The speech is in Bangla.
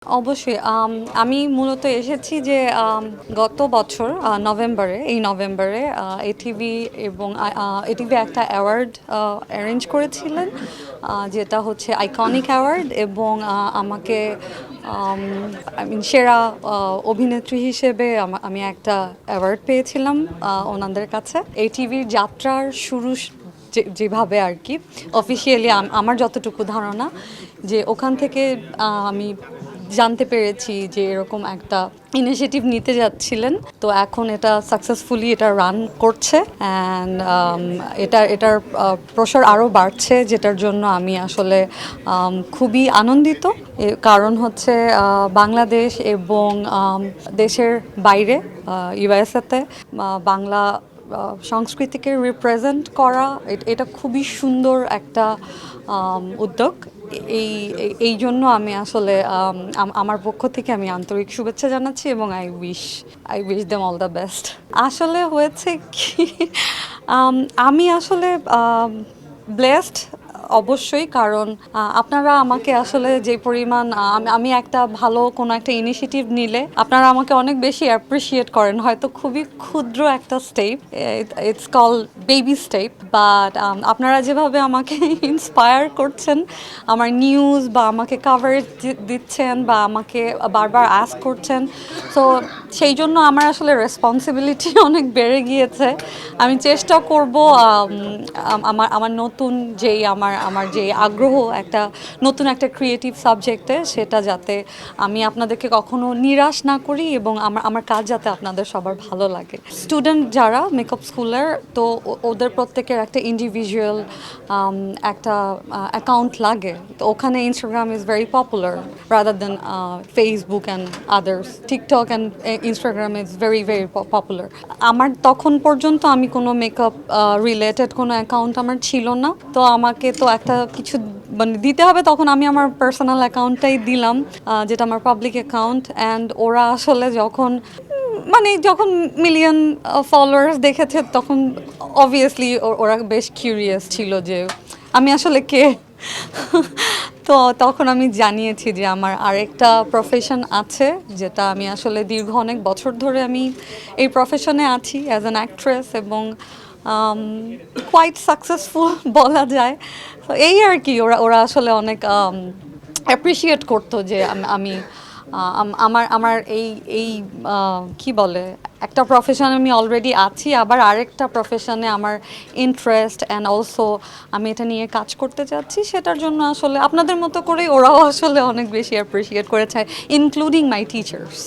অবশ্যই। আমি মূলত এসেছি যে গত বছর এই নভেম্বরে এটিভি এবং এটিভি একটা অ্যাওয়ার্ড অ্যারেঞ্জ করেছিলেন, যেটা হচ্ছে আইকনিক অ্যাওয়ার্ড, এবং আমাকে সেরা অভিনেত্রী হিসেবে আমি একটা অ্যাওয়ার্ড পেয়েছিলাম ওনাদের কাছে। এটিভির যাত্রার শুরু যেভাবে আর কি অফিসিয়ালি আমার যতটুকু ধারণা, যে ওখান থেকে আমি জানতে পেরেছি যে এরকম একটা ইনিশিয়েটিভ নিতে যাচ্ছিলেন, তো এখন এটা সাকসেসফুলি এটা রান করছে, অ্যান্ড এটার প্রসার আরও বাড়ছে, যেটার জন্য আমি আসলে খুবই আনন্দিত। কারণ হচ্ছে বাংলাদেশ এবং দেশের বাইরে ইউএসএতে বাংলা সংস্কৃতিকে রিপ্রেজেন্ট করা এটা খুবই সুন্দর একটা উদ্যোগ। এই এই জন্য আমি আসলে আমার পক্ষ থেকে আমি আন্তরিক শুভেচ্ছা জানাচ্ছি, এবং I wish them all the best. আসলে হয়েছে কি, আমি আসলে ব্লেসড অবশ্যই, কারণ আপনারা আমাকে আসলে যে পরিমাণ আমি একটা ভালো কোনো একটা ইনিশিয়েটিভ নিলে আপনারা আমাকে অনেক বেশি অ্যাপ্রিসিয়েট করেন, হয়তো খুবই ক্ষুদ্র একটা step, it's call baby step, but আপনারা যেভাবে আমাকে ইন্সপায়ার করছেন, আমার নিউজ বা আমাকে কাভারেজ দিচ্ছেন বা আমাকে বারবার আস্ক করছেন, সো সেই জন্য আমার আসলে রেসপন্সিবিলিটি অনেক বেড়ে গিয়েছে। আমি চেষ্টা করব আমার নতুন যেই আমার যে আগ্রহ একটা নতুন একটা ক্রিয়েটিভ সাবজেক্টে, সেটা যাতে আমি আপনাদেরকে কখনো নিরাশ না করি, এবং আমার কাজ যাতে আপনাদের সবার ভালো লাগে। স্টুডেন্ট যারা মেকআপ স্কুলের, তো ওদের প্রত্যেকের একটা ইন্ডিভিজুয়াল একটা অ্যাকাউন্ট লাগে, তো ওখানে Instagram is very popular rather than Facebook and others. TikTok and Instagram is very very popular. আমার তখন পর্যন্ত আমি কোনো মেকআপ রিলেটেড কোনো অ্যাকাউন্ট আমার ছিল না, তো আমাকে তো একটা কিছু মানে দিতে হবে, তখন আমি আমার পার্সোনাল অ্যাকাউন্টটাই দিলাম, যেটা আমার পাবলিক অ্যাকাউন্ট। অ্যান্ড ওরা আসলে যখন মিলিয়ন ফলোয়ার্স দেখেছে, তখন অবভিয়াসলি ওরা বেশ কিউরিয়াস ছিল যে আমি আসলে কে। তো তখন আমি জানিয়েছি যে আমার আরেকটা প্রফেশন আছে, যেটা আমি আসলে দীর্ঘ অনেক বছর ধরে আমি এই প্রফেশনে আছি অ্যাজ অ্যান অ্যাক্ট্রেস, এবং কোয়াইট সাকসেসফুল বলা যায়। তো এই আর কি, ওরা আসলে অনেক অ্যাপ্রিসিয়েট করতো যে আমি আমার আমার এই এই কি বলে, একটা প্রফেশনে আমি অলরেডি আছি, আবার আরেকটা প্রফেশনে আমার ইন্টারেস্ট অ্যান্ড অলসো আমি এটা নিয়ে কাজ করতে চাচ্ছি, সেটার জন্য আসলে আপনাদের মতো করেই ওরাও আসলে অনেক বেশি অ্যাপ্রিসিয়েট করেছে, ইনক্লুডিং মাই টিচার্স।